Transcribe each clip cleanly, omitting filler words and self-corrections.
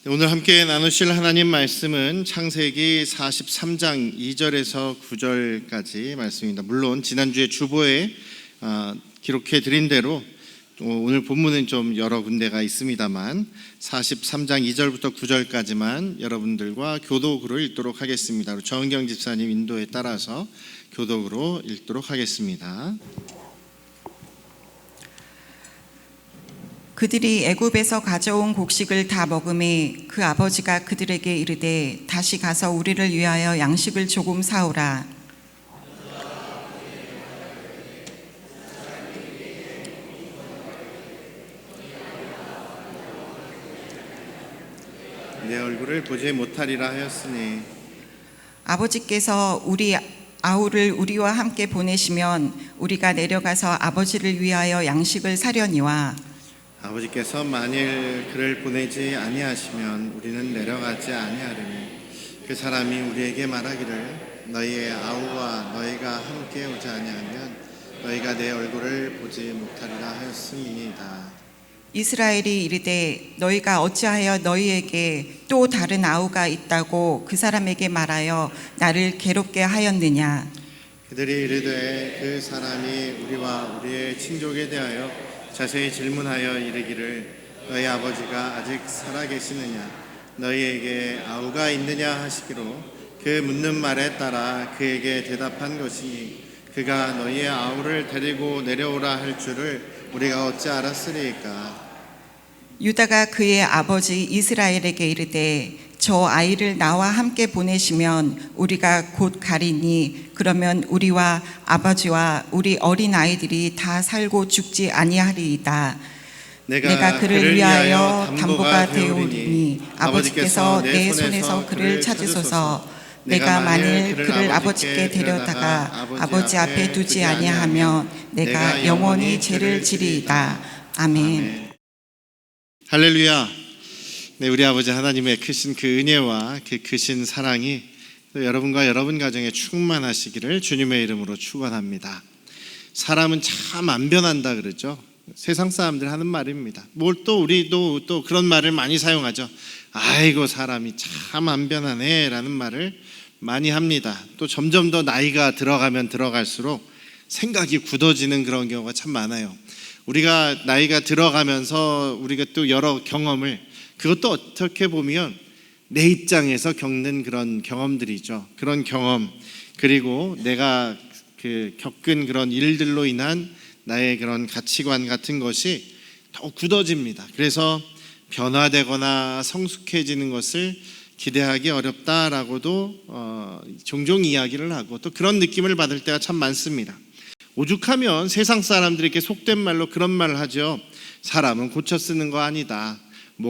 오늘 함께 나누실 하나님 말씀은 창세기 43장 2절에서 9절까지 말씀입니다. 물론 지난주에 주보에 기록해 드린 대로 오늘 본문은 좀 여러 군데가 있습니다만 43장 2절부터 9절까지만 여러분들과 교독으로 읽도록 하겠습니다. 정은경 집사님 인도에 따라서 교독으로 읽도록 하겠습니다. 그들이 애굽에서 가져온 곡식을 다 먹음에 그 아버지가 그들에게 이르되 다시 가서 우리를 위하여 양식을 조금 사오라. 내 얼굴을 보지 못하리라 하였으니 아버지께서 우리 아우를 우리와 함께 보내시면 우리가 내려가서 아버지를 위하여 양식을 사려니와 아버지께서 만일 그를 보내지 아니하시면 우리는 내려가지 아니하리니 그 사람이 우리에게 말하기를 너희의 아우와 너희가 함께 오지 아니하면 너희가 내 얼굴을 보지 못하리라 하였음이니이다. 이스라엘이 이르되 너희가 어찌하여 너희에게 또 다른 아우가 있다고 그 사람에게 말하여 나를 괴롭게 하였느냐. 그들이 이르되 그 사람이 우리와 우리의 친족에 대하여 자세히 질문하여 이르기를 너희 아버지가 아직 살아계시느냐 너희에게 아우가 있느냐 하시기로 그 묻는 말에 따라 그에게 대답한 것이니 그가 너희의 아우를 데리고 내려오라 할 줄을 우리가 어찌 알았으리이까. 유다가 그의 아버지 이스라엘에게 이르되 저 아이를 나와 함께 보내시면 우리가 곧 가리니 그러면 우리와 아버지와 우리 어린 아이들이 다 살고 죽지 아니하리이다. 내가 그를 위하여 담보가 되오리니 아버지께서 내 손에서 그를 찾으소서. 내가 만일 그를 아버지께 데려다가 아버지 앞에 두지 아니하면 내가 영원히 죄를 지리이다. 아멘. 할렐루야. 네, 우리 아버지 하나님의 크신 그 은혜와 그 크신 사랑이 또 여러분과 여러분 가정에 충만하시기를 주님의 이름으로 축원합니다. 사람은 참 안 변한다 그러죠. 세상 사람들 하는 말입니다. 우리도 또 그런 말을 많이 사용하죠. 아이고 사람이 참 안 변하네 라는 말을 많이 합니다. 또 점점 더 나이가 들어가면 들어갈수록 생각이 굳어지는 그런 경우가 참 많아요. 우리가 나이가 들어가면서 우리가 또 여러 경험을, 그것도 어떻게 보면 내 입장에서 겪는 그런 경험들이죠. 그런 경험, 그리고 내가 겪은 그런 일들로 인한 나의 그런 가치관 같은 것이 더 굳어집니다. 그래서 변화되거나 성숙해지는 것을 기대하기 어렵다라고도 종종 이야기를 하고 또 그런 느낌을 받을 때가 참 많습니다. 오죽하면 세상 사람들에게 속된 말로 그런 말을 하죠. 사람은 고쳐 쓰는 거 아니다.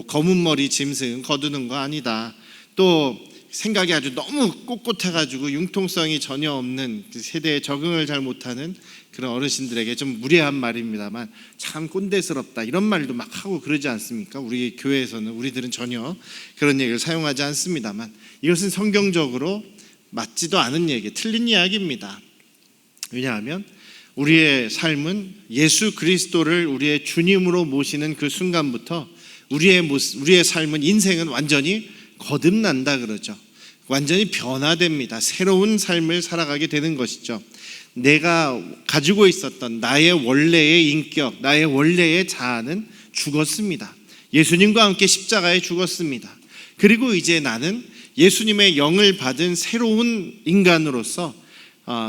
검은 머리 짐승 거두는 거 아니다. 또 생각이 아주 너무 꼿꼿해가지고 융통성이 전혀 없는 세대에 적응을 잘 못하는 그런 어르신들에게 좀 무례한 말입니다만 참 꼰대스럽다 이런 말도 막 하고 그러지 않습니까? 우리 교회에서는 우리들은 전혀 그런 얘기를 사용하지 않습니다만 이것은 성경적으로 맞지도 않은 얘기, 틀린 이야기입니다. 왜냐하면 우리의 삶은 예수 그리스도를 우리의 주님으로 모시는 그 순간부터 우리의 삶은, 인생은 완전히 거듭난다 그러죠. 완전히 변화됩니다. 새로운 삶을 살아가게 되는 것이죠. 내가 가지고 있었던 나의 원래의 인격, 나의 원래의 자아는 죽었습니다. 예수님과 함께 십자가에 죽었습니다. 그리고 이제 나는 예수님의 영을 받은 새로운 인간으로서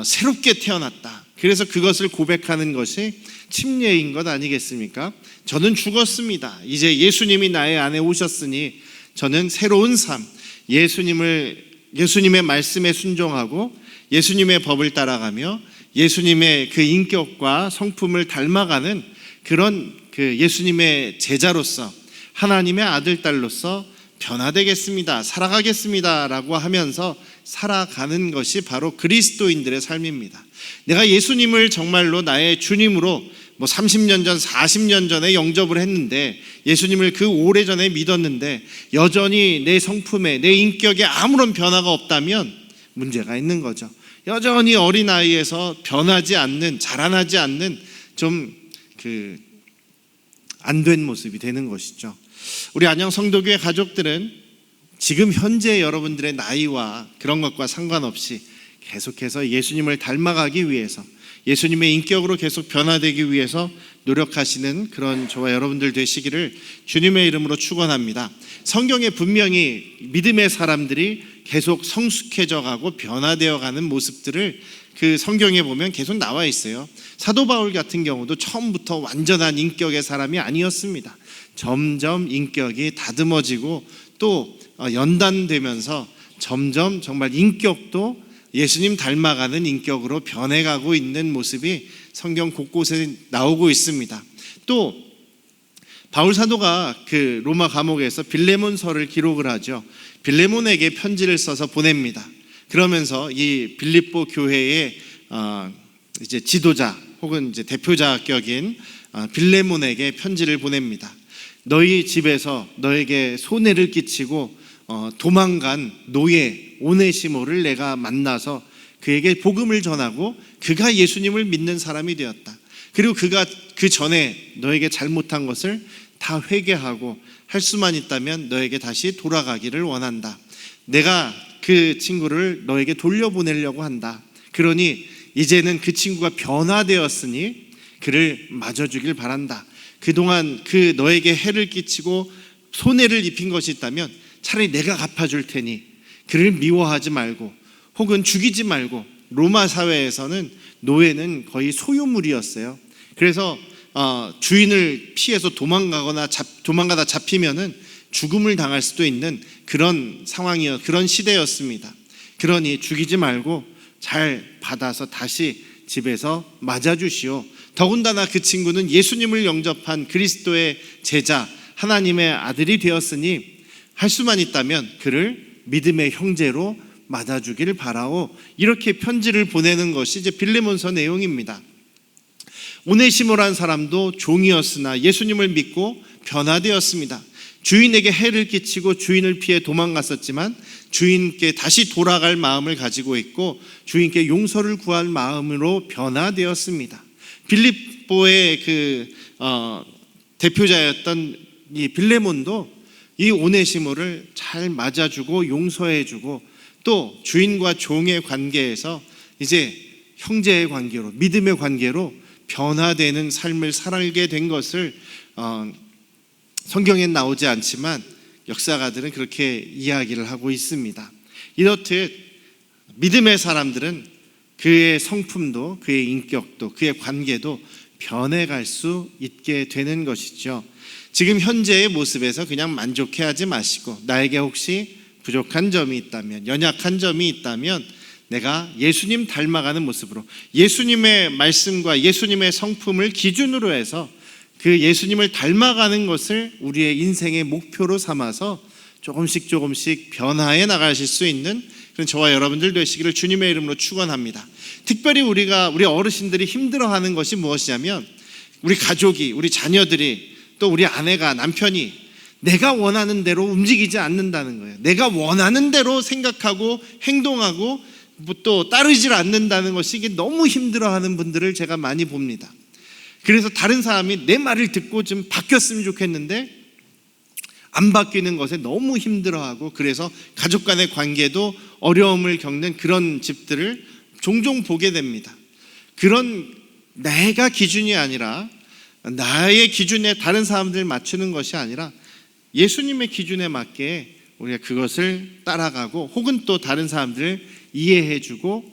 새롭게 태어났다. 그래서 그것을 고백하는 것이 침례인 것 아니겠습니까? 저는 죽었습니다. 이제 예수님이 나의 안에 오셨으니 저는 새로운 삶, 예수님의 말씀에 순종하고 예수님의 법을 따라가며 예수님의 그 인격과 성품을 닮아가는 그런 예수님의 제자로서 하나님의 아들, 딸로서 변화되겠습니다. 살아가겠습니다. 라고 하면서 살아가는 것이 바로 그리스도인들의 삶입니다. 내가 예수님을 정말로 나의 주님으로 30년 전, 40년 전에 영접을 했는데 예수님을 그 오래전에 믿었는데 여전히 내 성품에, 내 인격에 아무런 변화가 없다면 문제가 있는 거죠. 여전히 어린아이에서 변하지 않는, 자라나지 않는 좀 안 된 모습이 되는 것이죠. 우리 안녕 성도교회 가족들은 지금 현재 여러분들의 나이와 그런 것과 상관없이 계속해서 예수님을 닮아가기 위해서, 예수님의 인격으로 계속 변화되기 위해서 노력하시는 그런 저와 여러분들 되시기를 주님의 이름으로 축원합니다. 성경에 분명히 믿음의 사람들이 계속 성숙해져 가고 변화되어 가는 모습들을 그 성경에 보면 계속 나와 있어요. 사도 바울 같은 경우도 처음부터 완전한 인격의 사람이 아니었습니다. 점점 인격이 다듬어지고 또 연단되면서 점점 정말 인격도 예수님 닮아가는 인격으로 변해가고 있는 모습이 성경 곳곳에 나오고 있습니다. 또 바울 사도가 그 로마 감옥에서 빌레몬서를 기록을 하죠. 빌레몬에게 편지를 써서 보냅니다. 그러면서 이 빌립보 교회의 이제 지도자 혹은 이제 대표자격인 빌레몬에게 편지를 보냅니다. 너희 집에서 너에게 손해를 끼치고 도망간 노예 오네시모를 내가 만나서 그에게 복음을 전하고 그가 예수님을 믿는 사람이 되었다. 그리고 그가 그 전에 너에게 잘못한 것을 다 회개하고 할 수만 있다면 너에게 다시 돌아가기를 원한다. 내가 그 친구를 너에게 돌려보내려고 한다. 그러니 이제는 그 친구가 변화되었으니 그를 맞아주길 바란다. 그동안 그 너에게 해를 끼치고 손해를 입힌 것이 있다면 차라리 내가 갚아줄 테니 그를 미워하지 말고 혹은 죽이지 말고. 로마 사회에서는 노예는 거의 소유물이었어요. 그래서 주인을 피해서 도망가다 잡히면은 죽음을 당할 수도 있는 그런 그런 시대였습니다. 그러니 죽이지 말고 잘 받아서 다시 집에서 맞아주시오. 더군다나 그 친구는 예수님을 영접한 그리스도의 제자, 하나님의 아들이 되었으니 할 수만 있다면 그를 믿음의 형제로 맞아주기를 바라오. 이렇게 편지를 보내는 것이 이제 빌레몬서 내용입니다. 오네시모라는 사람도 종이었으나 예수님을 믿고 변화되었습니다. 주인에게 해를 끼치고 주인을 피해 도망갔었지만 주인께 다시 돌아갈 마음을 가지고 있고 주인께 용서를 구할 마음으로 변화되었습니다. 빌립보의 대표자였던 이 빌레몬도 이 오네시모를 잘 맞아주고 용서해주고 또 주인과 종의 관계에서 이제 형제의 관계로, 믿음의 관계로 변화되는 삶을 살게 된 것을 성경엔 나오지 않지만 역사가들은 그렇게 이야기를 하고 있습니다. 이렇듯 믿음의 사람들은 그의 성품도 그의 인격도 그의 관계도 변해갈 수 있게 되는 것이죠. 지금 현재의 모습에서 그냥 만족해하지 마시고 나에게 혹시 부족한 점이 있다면, 연약한 점이 있다면 내가 예수님 닮아가는 모습으로 예수님의 말씀과 예수님의 성품을 기준으로 해서 그 예수님을 닮아가는 것을 우리의 인생의 목표로 삼아서 조금씩 변화해 나가실 수 있는 그런 저와 여러분들 되시기를 주님의 이름으로 축원합니다. 특별히 우리 어르신들이 힘들어하는 것이 무엇이냐면 우리 가족이, 우리 자녀들이 또 우리 아내가, 남편이 내가 원하는 대로 움직이지 않는다는 거예요. 내가 원하는 대로 생각하고 행동하고 또 따르질 않는다는 것이 이게 너무 힘들어하는 분들을 제가 많이 봅니다. 그래서 다른 사람이 내 말을 듣고 좀 바뀌었으면 좋겠는데 안 바뀌는 것에 너무 힘들어하고 그래서 가족 간의 관계도 어려움을 겪는 그런 집들을 종종 보게 됩니다. 그런 내가 기준이 아니라 나의 기준에 다른 사람들을 맞추는 것이 아니라 예수님의 기준에 맞게 우리가 그것을 따라가고 혹은 또 다른 사람들을 이해해주고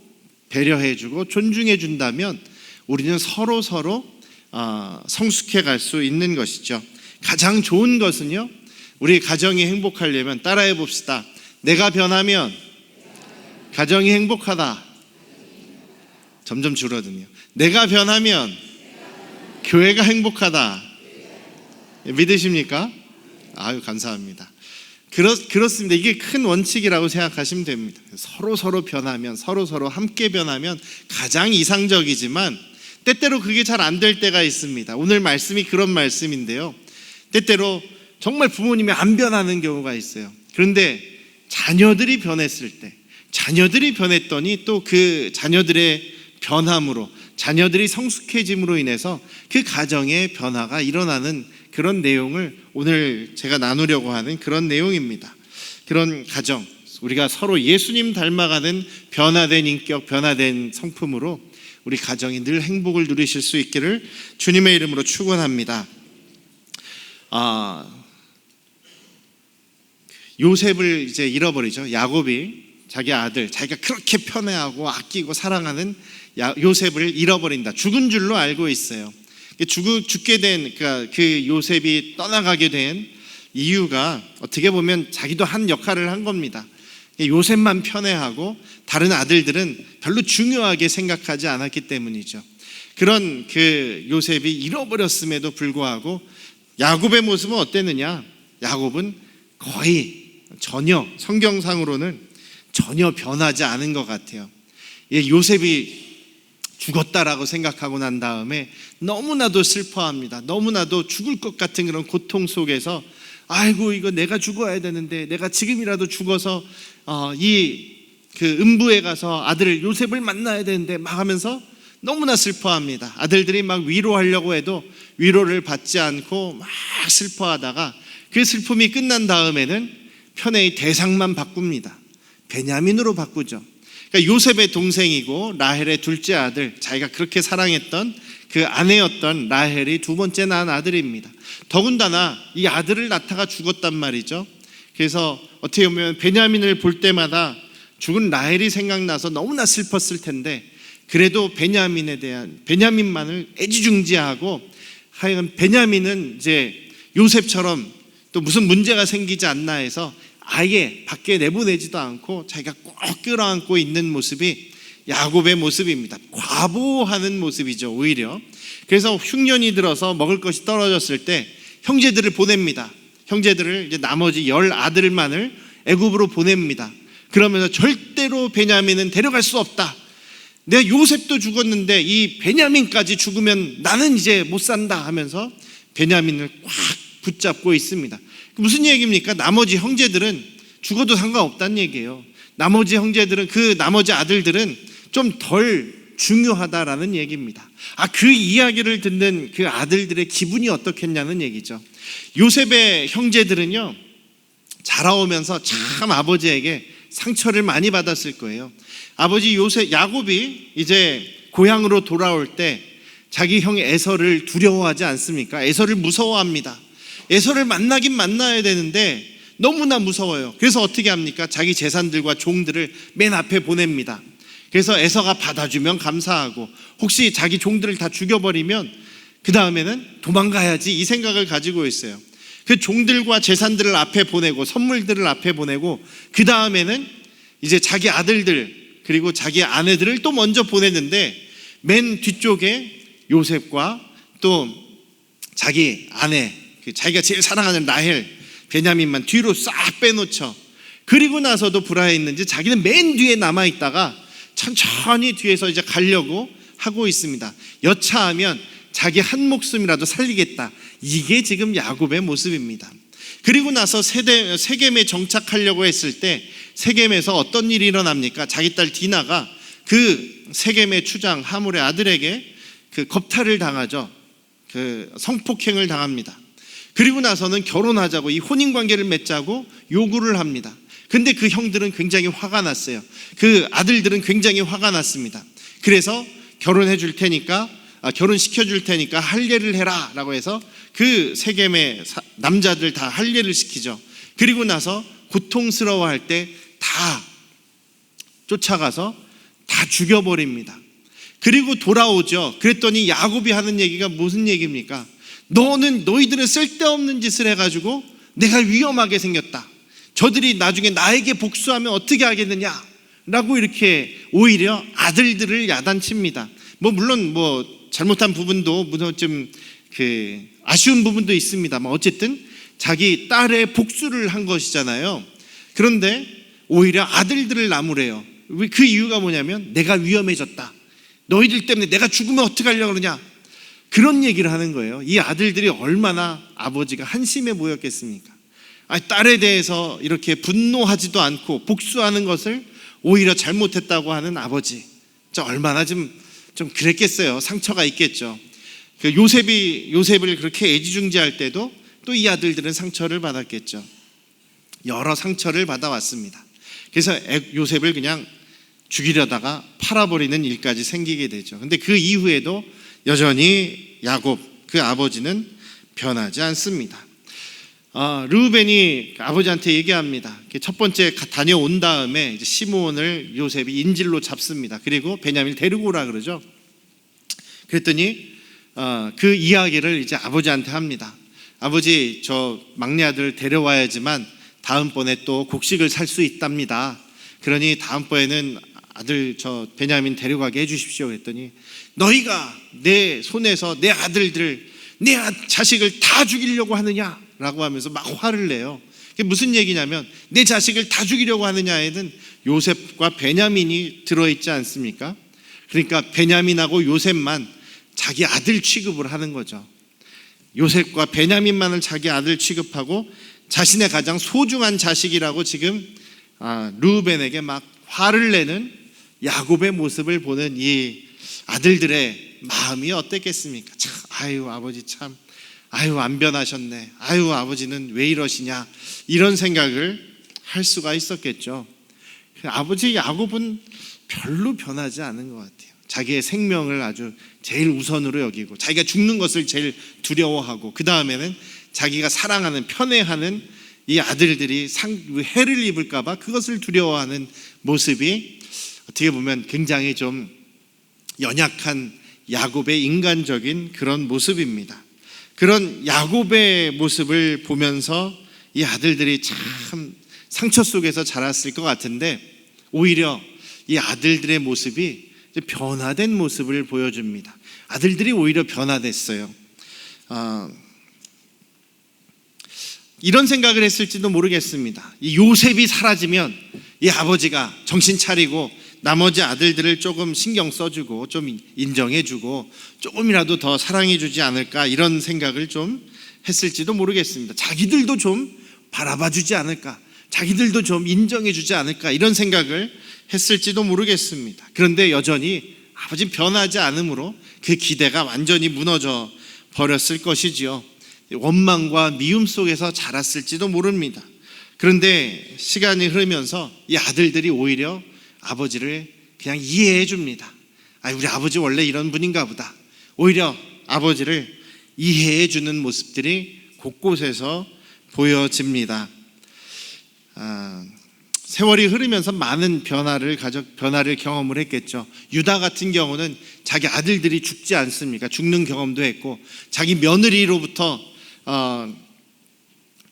배려해주고 존중해준다면 우리는 서로 성숙해 갈 수 있는 것이죠. 가장 좋은 것은요, 우리 가정이 행복하려면 따라해 봅시다. 내가 변하면 가정이 행복하다. 점점 줄어드네요. 내가 변하면 교회가 행복하다. 믿으십니까? 아유, 감사합니다. 그렇습니다. 이게 큰 원칙이라고 생각하시면 됩니다. 서로 변하면, 서로 함께 변하면 가장 이상적이지만 때때로 그게 잘 안 될 때가 있습니다. 오늘 말씀이 그런 말씀인데요. 때때로 정말 부모님이 안 변하는 경우가 있어요. 그런데 자녀들이 변했을 때, 자녀들이 변했더니 또 그 자녀들의 변함으로, 자녀들이 성숙해짐으로 인해서 그 가정의 변화가 일어나는 그런 내용을 오늘 제가 나누려고 하는 그런 내용입니다. 그런 가정, 우리가 서로 예수님 닮아가는 변화된 인격, 변화된 성품으로 우리 가정이 늘 행복을 누리실 수 있기를 주님의 이름으로 축원합니다. 요셉을 이제 잃어버리죠. 야곱이 자기 아들, 자기가 그렇게 편애하고 아끼고 사랑하는 요셉을 잃어버린다. 죽은 줄로 알고 있어요. 죽게 된 그 요셉이 떠나가게 된 이유가 어떻게 보면 자기도 한 역할을 한 겁니다. 요셉만 편애하고 다른 아들들은 별로 중요하게 생각하지 않았기 때문이죠. 그런 그 요셉이 잃어버렸음에도 불구하고 야곱의 모습은 어땠느냐? 야곱은 거의 전혀, 성경상으로는 전혀 변하지 않은 것 같아요. 요셉이 죽었다라고 생각하고 난 다음에 너무나도 슬퍼합니다. 너무나도 죽을 것 같은 그런 고통 속에서 아이고, 이거 내가 죽어야 되는데, 내가 지금이라도 죽어서 그 음부에 가서 아들 요셉을 만나야 되는데 막 하면서 너무나 슬퍼합니다. 아들들이 막 위로하려고 해도 위로를 받지 않고 막 슬퍼하다가 그 슬픔이 끝난 다음에는 편애의 대상만 바꿉니다. 베냐민으로 바꾸죠. 그러니까 요셉의 동생이고 라헬의 둘째 아들, 자기가 그렇게 사랑했던 그 아내였던 라헬이 두 번째 낳은 아들입니다. 더군다나 이 아들을 낳다가 죽었단 말이죠. 그래서 어떻게 보면 베냐민을 볼 때마다 죽은 라헬이 생각나서 너무나 슬펐을 텐데, 그래도 베냐민만을 애지중지하고 하여간 베냐민은 이제 요셉처럼 또 무슨 문제가 생기지 않나 해서 아예 밖에 내보내지도 않고 자기가 꼭 끌어안고 있는 모습이 야곱의 모습입니다. 과보하는 모습이죠, 오히려. 그래서 흉년이 들어서 먹을 것이 떨어졌을 때 형제들을 보냅니다. 형제들을 이제 나머지 10 아들만을 애굽으로 보냅니다. 그러면서 절대로 베냐민은 데려갈 수 없다. 내가 요셉도 죽었는데 이 베냐민까지 죽으면 나는 이제 못 산다 하면서 베냐민을 꽉 붙잡고 있습니다. 무슨 얘기입니까? 나머지 형제들은 죽어도 상관없다는 얘기예요. 나머지 형제들은, 그 나머지 아들들은 좀 덜 중요하다라는 얘기입니다. 그 이야기를 듣는 그 아들들의 기분이 어떻겠냐는 얘기죠. 요셉의 형제들은요, 자라오면서 참 아버지에게 상처를 많이 받았을 거예요. 아버지 야곱이 이제 고향으로 돌아올 때 자기 형 에서를 두려워하지 않습니까? 에서를 무서워합니다. 에서를 만나긴 만나야 되는데 너무나 무서워요. 그래서 어떻게 합니까? 자기 재산들과 종들을 맨 앞에 보냅니다. 그래서 에서가 받아주면 감사하고, 혹시 자기 종들을 다 죽여버리면 그 다음에는 도망가야지, 이 생각을 가지고 있어요. 그 종들과 재산들을 앞에 보내고 선물들을 앞에 보내고, 그 다음에는 이제 자기 아들들 그리고 자기 아내들을 또 먼저 보냈는데, 맨 뒤쪽에 요셉과 또 자기 아내, 자기가 제일 사랑하는 라헬, 베냐민만 뒤로 싹 빼놓죠. 그리고 나서도 불화했는지 자기는 맨 뒤에 남아있다가 천천히 뒤에서 이제 가려고 하고 있습니다. 여차하면 자기 한 목숨이라도 살리겠다. 이게 지금 야곱의 모습입니다. 그리고 나서 세겜에 정착하려고 했을 때 세겜에서 어떤 일이 일어납니까? 자기 딸 디나가 그 세겜의 추장 하물의 아들에게 그 겁탈을 당하죠. 그 성폭행을 당합니다. 그리고 나서는 결혼하자고, 이 혼인관계를 맺자고 요구를 합니다. 근데 그 형들은 굉장히 화가 났어요. 그 아들들은 굉장히 화가 났습니다. 그래서 결혼해 줄 테니까, 결혼시켜 줄 테니까 할례를 해라 라고 해서 그 세겜의 남자들 다 할례를 시키죠. 그리고 나서 고통스러워할 때 다 쫓아가서 다 죽여버립니다. 그리고 돌아오죠. 그랬더니 야곱이 하는 얘기가 무슨 얘기입니까? 너희들은 쓸데없는 짓을 해가지고 내가 위험하게 생겼다. 저들이 나중에 나에게 복수하면 어떻게 하겠느냐 라고 이렇게 오히려 아들들을 야단칩니다. 물론 잘못한 부분도 좀 아쉬운 부분도 있습니다만 어쨌든 자기 딸의 복수를 한 것이잖아요. 그런데 오히려 아들들을 나무래요. 그 이유가 뭐냐면 내가 위험해졌다. 너희들 때문에 내가 죽으면 어떻게 하려고 그러냐. 그런 얘기를 하는 거예요. 이 아들들이 얼마나 아버지가 한심해 보였겠습니까? 딸에 대해서 이렇게 분노하지도 않고 복수하는 것을 오히려 잘못했다고 하는 아버지, 얼마나 좀 그랬겠어요. 상처가 있겠죠. 요셉을 그렇게 애지중지할 때도 또 이 아들들은 상처를 받았겠죠. 여러 상처를 받아왔습니다. 그래서 요셉을 그냥 죽이려다가 팔아버리는 일까지 생기게 되죠. 근데 그 이후에도 여전히 야곱 그 아버지는 변하지 않습니다. 르우벤이 아버지한테 얘기합니다. 첫 번째 다녀온 다음에 이제 시므온을 요셉이 인질로 잡습니다. 그리고 베냐민을 데리고 오라 그러죠. 그랬더니 그 이야기를 이제 아버지한테 합니다. 아버지, 저 막내 아들 데려와야지만 다음번에 또 곡식을 살 수 있답니다. 그러니 다음번에는 아들 저 베냐민 데려가게 해주십시오. 그랬더니 너희가 내 손에서 내 아들들, 내 자식을 다 죽이려고 하느냐? 라고 하면서 막 화를 내요. 그게 무슨 얘기냐면 내 자식을 다 죽이려고 하느냐에는 요셉과 베냐민이 들어있지 않습니까? 그러니까 베냐민하고 요셉만 자기 아들 취급을 하는 거죠. 요셉과 베냐민만을 자기 아들 취급하고 자신의 가장 소중한 자식이라고 지금 르우벤에게 막 화를 내는 야곱의 모습을 보는 이 아들들의 마음이 어땠겠습니까? 참, 아유 아버지 참, 아유 안 변하셨네, 아유 아버지는 왜 이러시냐, 이런 생각을 할 수가 있었겠죠. 아버지 야곱은 별로 변하지 않은 것 같아요. 자기의 생명을 아주 제일 우선으로 여기고 자기가 죽는 것을 제일 두려워하고 그 다음에는 자기가 사랑하는 편애하는 이 아들들이 해를 입을까 봐 그것을 두려워하는 모습이 어떻게 보면 굉장히 좀 연약한 야곱의 인간적인 그런 모습입니다. 그런 야곱의 모습을 보면서 이 아들들이 참 상처 속에서 자랐을 것 같은데 오히려 이 아들들의 모습이 변화된 모습을 보여줍니다. 아들들이 오히려 변화됐어요. 이런 생각을 했을지도 모르겠습니다. 이 요셉이 사라지면 이 아버지가 정신 차리고 나머지 아들들을 조금 신경 써주고 좀 인정해주고 조금이라도 더 사랑해주지 않을까, 이런 생각을 좀 했을지도 모르겠습니다. 자기들도 좀 바라봐주지 않을까, 자기들도 좀 인정해주지 않을까, 이런 생각을 했을지도 모르겠습니다. 그런데 여전히 아버지는 변하지 않으므로 그 기대가 완전히 무너져 버렸을 것이지요. 원망과 미움 속에서 자랐을지도 모릅니다. 그런데 시간이 흐르면서 이 아들들이 오히려 아버지를 그냥 이해해 줍니다. 우리 아버지 원래 이런 분인가 보다. 오히려 아버지를 이해해 주는 모습들이 곳곳에서 보여집니다. 세월이 흐르면서 많은 변화를 경험을 했겠죠. 유다 같은 경우는 자기 아들들이 죽지 않습니까? 죽는 경험도 했고 자기 며느리로부터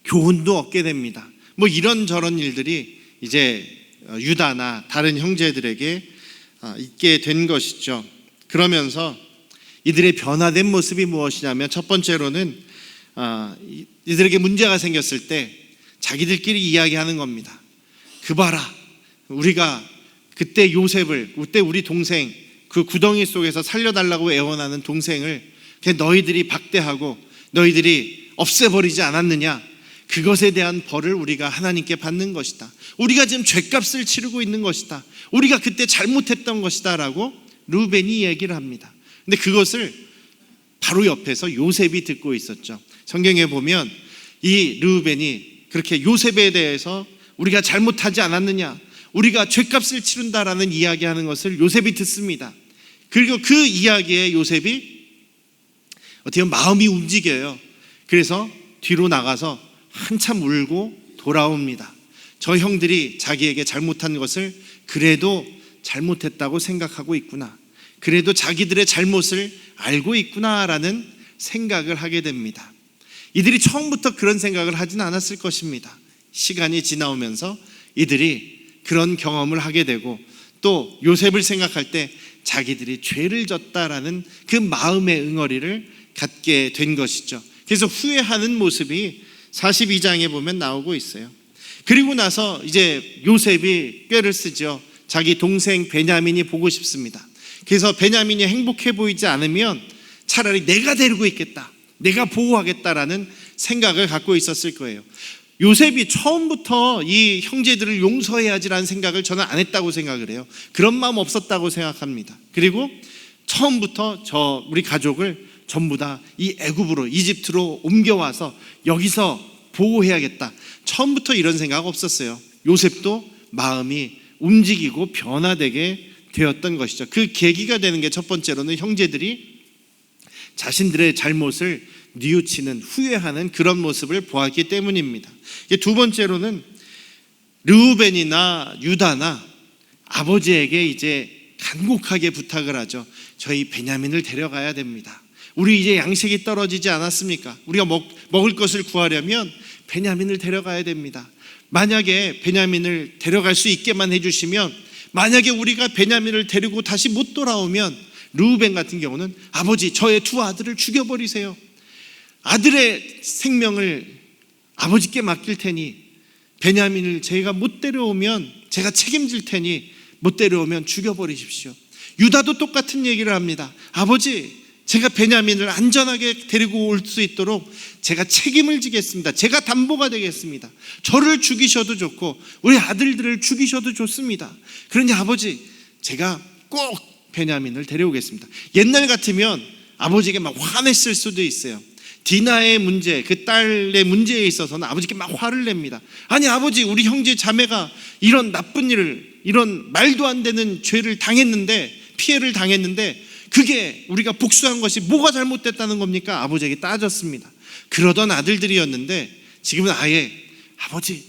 교훈도 얻게 됩니다. 뭐 이런저런 일들이 이제 유다나 다른 형제들에게 있게 된 것이죠. 그러면서 이들의 변화된 모습이 무엇이냐면 첫 번째로는 이들에게 문제가 생겼을 때 자기들끼리 이야기하는 겁니다. 그 봐라, 우리가 그때 요셉을, 그때 우리 동생 그 구덩이 속에서 살려달라고 애원하는 동생을 너희들이 박대하고 너희들이 없애버리지 않았느냐, 그것에 대한 벌을 우리가 하나님께 받는 것이다. 우리가 지금 죗값을 치르고 있는 것이다. 우리가 그때 잘못했던 것이다 라고 르우벤이 얘기를 합니다. 근데 그것을 바로 옆에서 요셉이 듣고 있었죠. 성경에 보면 이 르우벤이 그렇게 요셉에 대해서 우리가 잘못하지 않았느냐, 우리가 죗값을 치른다라는 이야기하는 것을 요셉이 듣습니다. 그리고 그 이야기에 요셉이 어떻게 보면 마음이 움직여요. 그래서 뒤로 나가서 한참 울고 돌아옵니다. 저 형들이 자기에게 잘못한 것을 그래도 잘못했다고 생각하고 있구나, 그래도 자기들의 잘못을 알고 있구나라는 생각을 하게 됩니다. 이들이 처음부터 그런 생각을 하진 않았을 것입니다. 시간이 지나오면서 이들이 그런 경험을 하게 되고 또 요셉을 생각할 때 자기들이 죄를 졌다라는 그 마음의 응어리를 갖게 된 것이죠. 그래서 후회하는 모습이 42장에 보면 나오고 있어요. 그리고 나서 이제 요셉이 꾀를 쓰죠. 자기 동생 베냐민이 보고 싶습니다. 그래서 베냐민이 행복해 보이지 않으면 차라리 내가 데리고 있겠다, 내가 보호하겠다라는 생각을 갖고 있었을 거예요. 요셉이 처음부터 이 형제들을 용서해야지라는 생각을 저는 안 했다고 생각을 해요. 그런 마음 없었다고 생각합니다. 그리고 처음부터 우리 가족을 전부 다 이 애굽으로, 이집트로 옮겨와서 여기서 보호해야겠다. 처음부터 이런 생각 없었어요. 요셉도 마음이 움직이고 변화되게 되었던 것이죠. 그 계기가 되는 게 첫 번째로는 형제들이 자신들의 잘못을 뉘우치는, 후회하는 그런 모습을 보았기 때문입니다. 두 번째로는 르우벤이나 유다나 아버지에게 이제 간곡하게 부탁을 하죠. 저희 베냐민을 데려가야 됩니다. 우리 이제 양식이 떨어지지 않았습니까? 우리가 먹을 것을 구하려면 베냐민을 데려가야 됩니다. 만약에 베냐민을 데려갈 수 있게만 해주시면, 만약에 우리가 베냐민을 데리고 다시 못 돌아오면 르우벤 같은 경우는 아버지 저의 두 아들을 죽여버리세요. 아들의 생명을 아버지께 맡길 테니 베냐민을 제가 못 데려오면 제가 책임질 테니 못 데려오면 죽여버리십시오. 유다도 똑같은 얘기를 합니다. 아버지 제가 베냐민을 안전하게 데리고 올 수 있도록 제가 책임을 지겠습니다. 제가 담보가 되겠습니다. 저를 죽이셔도 좋고 우리 아들들을 죽이셔도 좋습니다. 그러니 아버지 제가 꼭 베냐민을 데려오겠습니다. 옛날 같으면 아버지에게 막 화냈을 수도 있어요. 디나의 문제, 그 딸의 문제에 있어서는 아버지께 막 화를 냅니다. 아니 아버지 우리 형제 자매가 이런 나쁜 일을, 이런 말도 안 되는 죄를 당했는데, 피해를 당했는데 그게 우리가 복수한 것이 뭐가 잘못됐다는 겁니까? 아버지에게 따졌습니다. 그러던 아들들이었는데 지금은 아예 아버지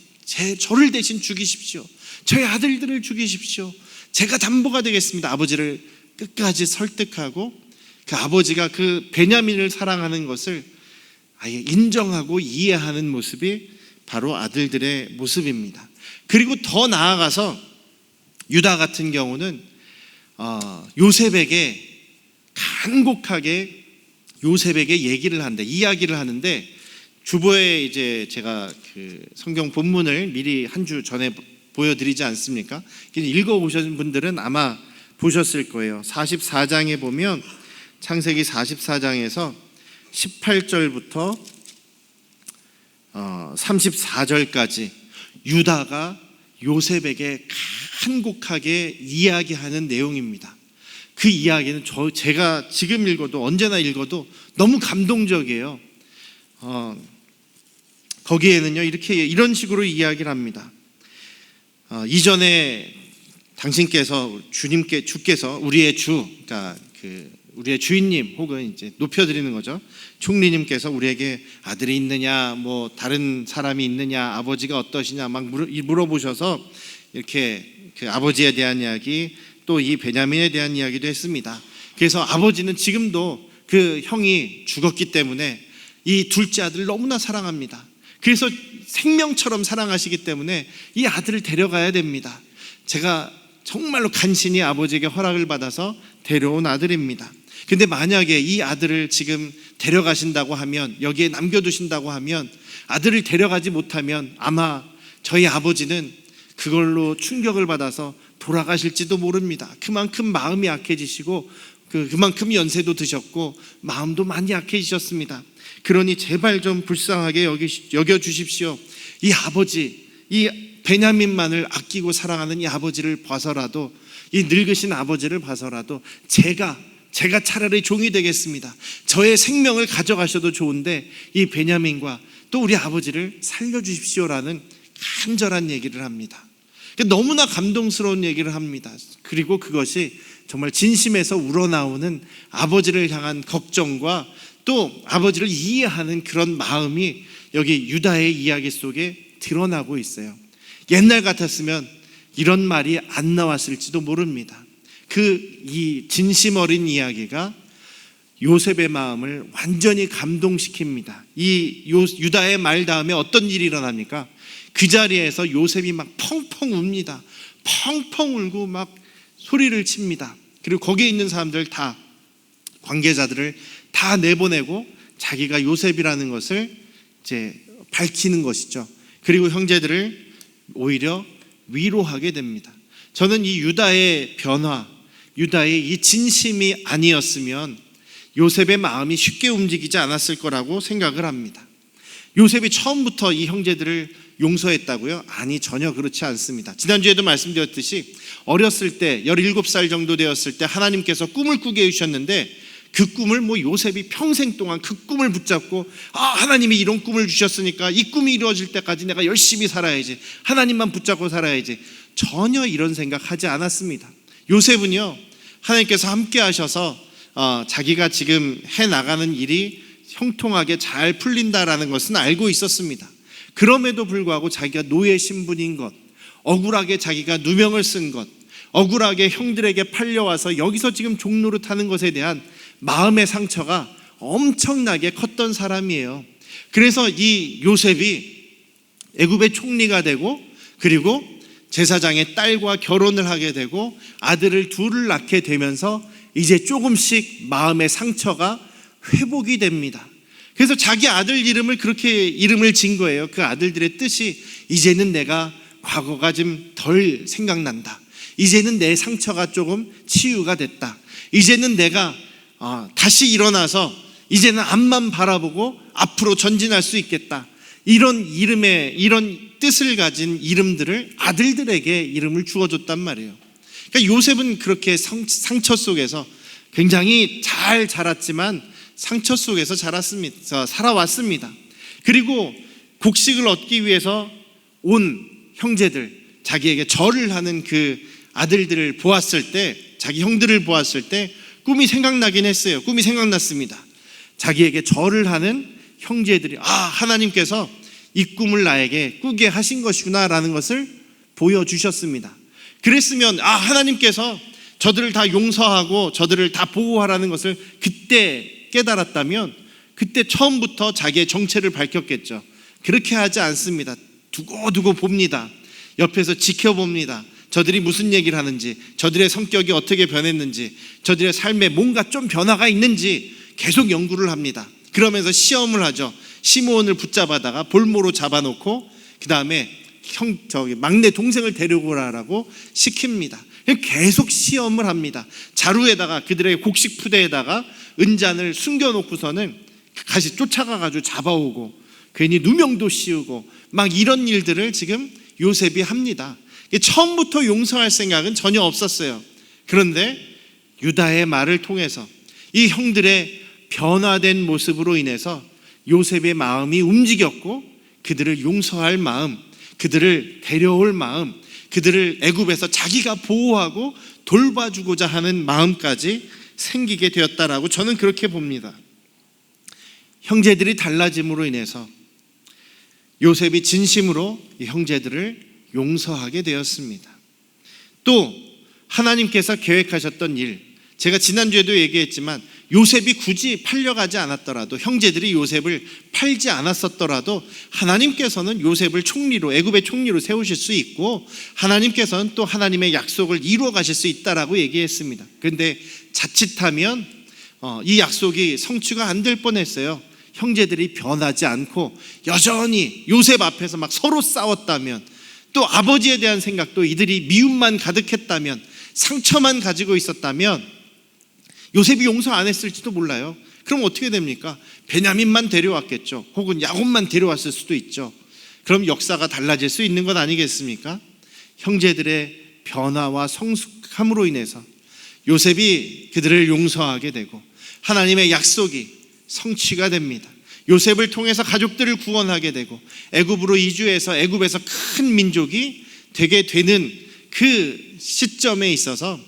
저를 대신 죽이십시오. 저희 아들들을 죽이십시오. 제가 담보가 되겠습니다. 아버지를 끝까지 설득하고 그 아버지가 그 베냐민을 사랑하는 것을 아예 인정하고 이해하는 모습이 바로 아들들의 모습입니다. 그리고 더 나아가서 유다 같은 경우는 요셉에게 간곡하게 요셉에게 이야기를 하는데, 주보에 이제 제가 그 성경 본문을 미리 한 주 전에 보여드리지 않습니까? 읽어보신 분들은 아마 보셨을 거예요. 44장에 보면 창세기 44장에서 18절부터 34절까지 유다가 요셉에게 간곡하게 이야기하는 내용입니다. 그 이야기는 제가 지금 읽어도 언제나 읽어도 너무 감동적이에요. 거기에는요 이런 식으로 이야기를 합니다. 이전에 당신께서 주께서 우리의 그러니까 우리의 주인님 혹은 이제 높여드리는 거죠. 총리님께서 우리에게 아들이 있느냐, 뭐 다른 사람이 있느냐, 아버지가 어떠시냐 막 물어보셔서 이렇게 그 아버지에 대한 이야기, 또 이 베냐민에 대한 이야기도 했습니다. 그래서 아버지는 지금도 그 형이 죽었기 때문에 이 둘째 아들을 너무나 사랑합니다. 그래서 생명처럼 사랑하시기 때문에 이 아들을 데려가야 됩니다. 제가 정말로 간신히 아버지에게 허락을 받아서 데려온 아들입니다. 근데 만약에 이 아들을 지금 데려가신다고 하면, 여기에 남겨두신다고 하면, 아들을 데려가지 못하면 아마 저희 아버지는 그걸로 충격을 받아서 돌아가실지도 모릅니다. 그만큼 마음이 약해지시고 그만큼 연세도 드셨고 마음도 많이 약해지셨습니다. 그러니 제발 좀 불쌍하게 여겨주십시오. 이 아버지, 이 베냐민만을 아끼고 사랑하는 이 아버지를 봐서라도, 이 늙으신 아버지를 봐서라도 제가 차라리 종이 되겠습니다. 저의 생명을 가져가셔도 좋은데 이 베냐민과 또 우리 아버지를 살려주십시오라는 간절한 얘기를 합니다. 너무나 감동스러운 얘기를 합니다. 그리고 그것이 정말 진심에서 우러나오는 아버지를 향한 걱정과 또 아버지를 이해하는 그런 마음이 여기 유다의 이야기 속에 드러나고 있어요. 옛날 같았으면 이런 말이 안 나왔을지도 모릅니다. 이 진심 어린 이야기가 요셉의 마음을 완전히 감동시킵니다. 이 유다의 말 다음에 어떤 일이 일어납니까? 그 자리에서 요셉이 막 펑펑 웁니다. 펑펑 울고 막 소리를 칩니다. 그리고 거기에 있는 사람들 다, 관계자들을 다 내보내고 자기가 요셉이라는 것을 이제 밝히는 것이죠. 그리고 형제들을 오히려 위로하게 됩니다. 저는 이 유다의 변화, 유다의 이 진심이 아니었으면 요셉의 마음이 쉽게 움직이지 않았을 거라고 생각을 합니다. 요셉이 처음부터 이 형제들을 용서했다고요? 아니, 전혀 그렇지 않습니다. 지난주에도 말씀드렸듯이 어렸을 때 17살 정도 되었을 때 하나님께서 꿈을 꾸게 해주셨는데 그 꿈을 요셉이 평생 동안 그 꿈을 붙잡고 하나님이 이런 꿈을 주셨으니까 이 꿈이 이루어질 때까지 내가 열심히 살아야지, 하나님만 붙잡고 살아야지, 전혀 이런 생각하지 않았습니다. 요셉은요, 하나님께서 함께 하셔서 자기가 지금 해나가는 일이 형통하게 잘 풀린다라는 것은 알고 있었습니다. 그럼에도 불구하고 자기가 노예 신분인 것, 억울하게 자기가 누명을 쓴 것, 억울하게 형들에게 팔려와서 여기서 지금 종노릇하는 것에 대한 마음의 상처가 엄청나게 컸던 사람이에요. 그래서 이 요셉이 애굽의 총리가 되고, 그리고 제사장의 딸과 결혼을 하게 되고 아들을 둘을 낳게 되면서 이제 조금씩 마음의 상처가 회복이 됩니다. 그래서 자기 아들 이름을 그렇게 이름을 진 거예요. 그 아들들의 뜻이 이제는 내가 과거가 좀 덜 생각난다, 이제는 내 상처가 조금 치유가 됐다, 이제는 내가 다시 일어나서 이제는 앞만 바라보고 앞으로 전진할 수 있겠다, 이런 뜻을 가진 이름들을 아들들에게 이름을 주어줬단 말이에요. 그러니까 요셉은 그렇게 상처 속에서 굉장히 잘 자랐지만 상처 속에서 살아왔습니다. 그리고 곡식을 얻기 위해서 온 형제들, 자기에게 절을 하는 그 아들들을 보았을 때, 자기 형들을 보았을 때 꿈이 생각나긴 했어요. 꿈이 생각났습니다. 자기에게 절을 하는 형제들이 하나님께서 이 꿈을 나에게 꾸게 하신 것이구나 라는 것을 보여주셨습니다. 그랬으면 하나님께서 저들을 다 용서하고 저들을 다 보호하라는 것을 그때 깨달았다면 그때 처음부터 자기의 정체를 밝혔겠죠. 그렇게 하지 않습니다. 두고두고 봅니다. 옆에서 지켜봅니다. 저들이 무슨 얘기를 하는지, 저들의 성격이 어떻게 변했는지, 저들의 삶에 뭔가 좀 변화가 있는지 계속 연구를 합니다. 그러면서 시험을 하죠. 시므온을 붙잡아다가 볼모로 잡아놓고 그 다음에 막내 동생을 데려오라고 시킵니다. 계속 시험을 합니다. 자루에다가, 그들의 곡식 푸대에다가 은잔을 숨겨놓고서는 다시 쫓아가가지고 잡아오고 괜히 누명도 씌우고 막 이런 일들을 지금 요셉이 합니다. 처음부터 용서할 생각은 전혀 없었어요. 그런데 유다의 말을 통해서 이 형들의 변화된 모습으로 인해서 요셉의 마음이 움직였고, 그들을 용서할 마음, 그들을 데려올 마음, 그들을 애굽에서 자기가 보호하고 돌봐주고자 하는 마음까지 생기게 되었다라고 저는 그렇게 봅니다. 형제들이 달라짐으로 인해서 요셉이 진심으로 이 형제들을 용서하게 되었습니다. 또 하나님께서 계획하셨던 일, 제가 지난주에도 얘기했지만 요셉이 굳이 팔려가지 않았더라도, 형제들이 요셉을 팔지 않았었더라도 하나님께서는 요셉을 총리로, 애굽의 총리로 세우실 수 있고 하나님께서는 또 하나님의 약속을 이루어 가실 수 있다라고 얘기했습니다. 그런데 자칫하면 이 약속이 성취가 안 될 뻔했어요. 형제들이 변하지 않고 여전히 요셉 앞에서 막 서로 싸웠다면, 또 아버지에 대한 생각도 이들이 미움만 가득했다면, 상처만 가지고 있었다면 요셉이 용서 안 했을지도 몰라요. 그럼 어떻게 됩니까? 베냐민만 데려왔겠죠. 혹은 야곱만 데려왔을 수도 있죠. 그럼 역사가 달라질 수 있는 것 아니겠습니까? 형제들의 변화와 성숙함으로 인해서 요셉이 그들을 용서하게 되고 하나님의 약속이 성취가 됩니다. 요셉을 통해서 가족들을 구원하게 되고 애굽으로 이주해서 애굽에서 큰 민족이 되게 되는 그 시점에 있어서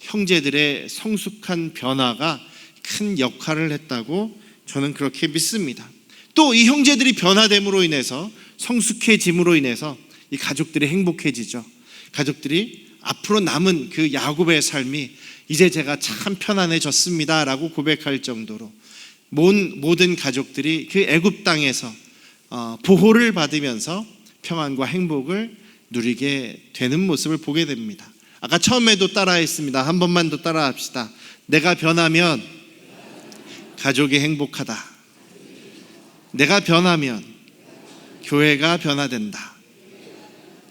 형제들의 성숙한 변화가 큰 역할을 했다고 저는 그렇게 믿습니다. 또 이 형제들이 변화됨으로 인해서, 성숙해짐으로 인해서 이 가족들이 행복해지죠. 가족들이 앞으로 남은 그 야곱의 삶이 이제 제가 참 편안해졌습니다 라고 고백할 정도로 모든 가족들이 그 애굽 땅에서 보호를 받으면서 평안과 행복을 누리게 되는 모습을 보게 됩니다. 아까 처음에도 따라했습니다. 한 번만 더 따라합시다. 내가 변하면 가족이 행복하다. 내가 변하면 교회가 변화된다.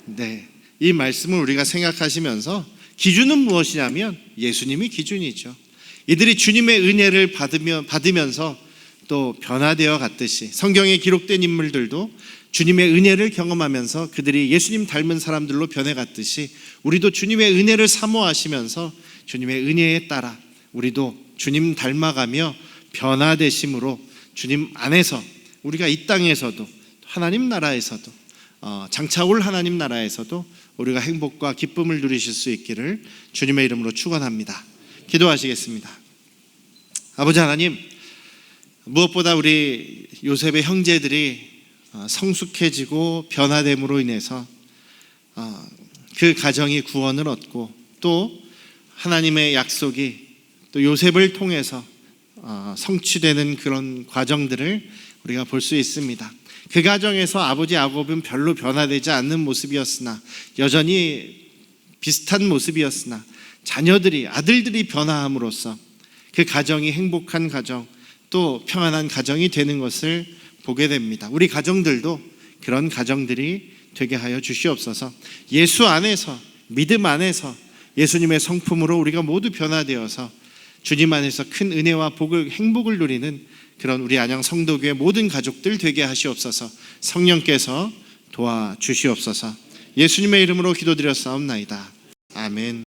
네, 이 말씀을 우리가 생각하시면서 기준은 무엇이냐면 예수님이 기준이죠. 이들이 주님의 은혜를 받으면서 또 변화되어 갔듯이 성경에 기록된 인물들도 주님의 은혜를 경험하면서 그들이 예수님 닮은 사람들로 변해갔듯이 우리도 주님의 은혜를 사모하시면서 주님의 은혜에 따라 우리도 주님 닮아가며 변화되심으로 주님 안에서 우리가 이 땅에서도 하나님 나라에서도 장차 올 하나님 나라에서도 우리가 행복과 기쁨을 누리실 수 있기를 주님의 이름으로 축원합니다. 기도하시겠습니다. 아버지 하나님, 무엇보다 우리 요셉의 형제들이 성숙해지고 변화됨으로 인해서 그 가정이 구원을 얻고 또 하나님의 약속이 또 요셉을 통해서 성취되는 그런 과정들을 우리가 볼 수 있습니다. 그 가정에서 아버지 야곱은 별로 변화되지 않는 모습이었으나 여전히 비슷한 모습이었으나 자녀들이 아들들이 변화함으로써 그 가정이 행복한 가정 또 평안한 가정이 되는 것을 보게 됩니다. 우리 가정들도 그런 가정들이 되게 하여 주시옵소서. 예수 안에서 믿음 안에서 예수님의 성품으로 우리가 모두 변화되어서 주님 안에서 큰 은혜와 복을 행복을 누리는 그런 우리 안양 성도교회 모든 가족들 되게 하시옵소서. 성령께서 도와주시옵소서. 예수님의 이름으로 기도드렸사옵나이다. 아멘.